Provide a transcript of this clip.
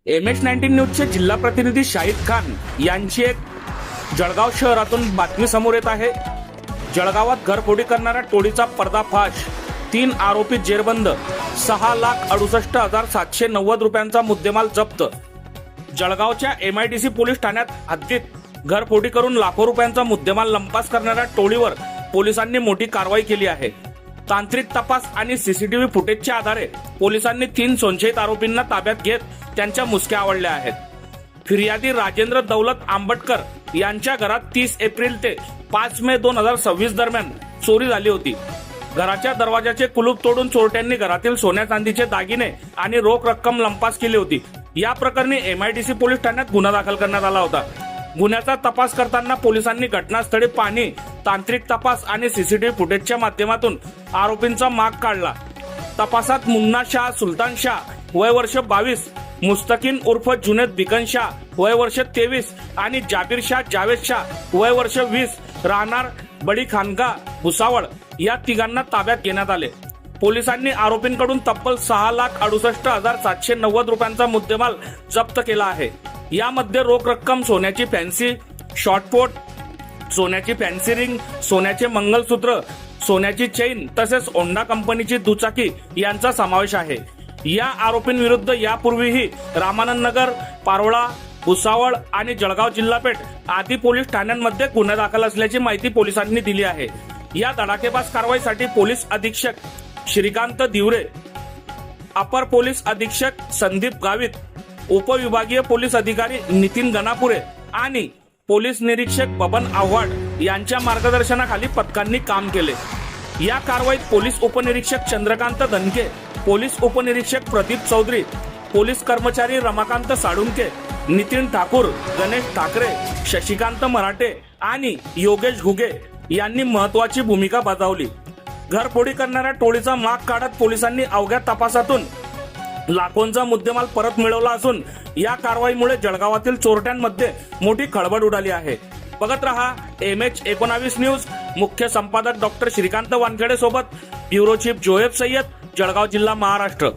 MH19 न्यूजचे जिल्हा प्रतिनिधी शाहिद खान यांची एक जळगाव शहरातून बातमी समोर येत आहे। जळगावात घरफोडी करणाऱ्या टोळीचा पर्दाफाश, 3 आरोपी जेरबंद, 6,68,790 रुपयांचा मुद्देमाल जप्त। जळगावच्या MIDC पोलीस ठाण्यात हद्दीत घरफोडी करून लाखो रुपयांचा मुद्देमाल लंपास करणाऱ्या टोळीवर पोलिसांनी मोठी कारवाई केली आहे। तांत्रिक तपास आणि CCTV फुटेजच्या आधारे पोलिसांनी 3 संशयित आरोपींना ताब्यात घेत त्यांच्या मुसक्या आवळल्या आहेत। फिर्यादी राजेंद्र दौलत आंबटकर यांच्या घरात 30 एप्रिल ते 5 मे 2026 दरम्यान चोरी झाली होती। घराच्या दरवाजाचे कुलूप तोडून चोरट्यांनी घरातील सोन्या चांदीचे दागिने आणि रोख रक्कम लंपास केली होती। या प्रकरणी MIDC पोलीस ठाण्यात गुन्हा दाखल करण्यात आला होता। गुन्ह्याचा तपास करताना पोलिसांनी घटनास्थळी पाहणी, तांत्रिक तपास आणि CCTV फुटेजच्या माध्यमातून आरोपींचा माग काढला। तपासात मुन्ना शाह सुलतान शाह वय वर्ष 22, मुस्तकीन उर्फ जुनेद बिकन शाह वय वर्ष 23 आणि जाबीर शाह जावेद शाह वय वर्ष 20 राहणार बडी खानगा भुसावळ या तिघांना ताब्यात घेण्यात आले। पोलिसांनी आरोपींकडून तब्बल 6,68,790 रुपयांचा मुद्देमाल जप्त केला आहे। यामध्ये रोख रक्कम, सोन्याची फॅन्सी शॉर्टपोट, सोन्याची फॅन्सी रिंग, सोन्याचे मंगलसूत्र, सोन्याची चेन तसेच होंडा कंपनीची दुचाकी यांचा समावेश आहे। या आरोपींविरुद्ध यापूर्वीही रामानंद नगर, पारोळा, भुसावळ आणि जळगाव जिल्हापेठ आदी पोलीस ठाण्यांमध्ये गुन्हे दाखल असल्याची माहिती पोलिसांनी दिली आहे। या धडाकेबाज कारवाईसाठी पोलीस अधीक्षक श्रीकांत दिवरे, अपर पोलीस अधीक्षक संदीप गावित, उपविभागीय पोलीस अधिकारी नितीन गणापुरे आणि पोलीस निरीक्षक बबन आव्हाड यांच्या मार्गदर्शनाखाली पथकांनी काम केले। या कारवाईत पोलीस उपनिरीक्षक चंद्रकांत धनके, पोलीस उपनिरीक्षक प्रदीप चौधरी, पोलीस कर्मचारी रमाकांत साळुंके, नितीन ठाकूर, गणेश ठाकरे, शशिकांत मराठे आणि योगेश घुगे यांनी महत्वाची भूमिका बजावली। घरफोडी करणाऱ्या टोळीचा माग काढत पोलिसांनी अवघ्या तपासातून लाखोंचा मुद्देमाल परत मिळवला असून या कारवाईमुळे जळगावातील चोरट्यांमध्ये मोठी खळबळ उडाली आहे। बघत रहा MH19 न्यूज। मुख्य संपादक डॉक्टर श्रीकांत वानखेडे सोबत ब्युरो चीफ जोएब सय्यद, जळगाव जिल्हा, महाराष्ट्र।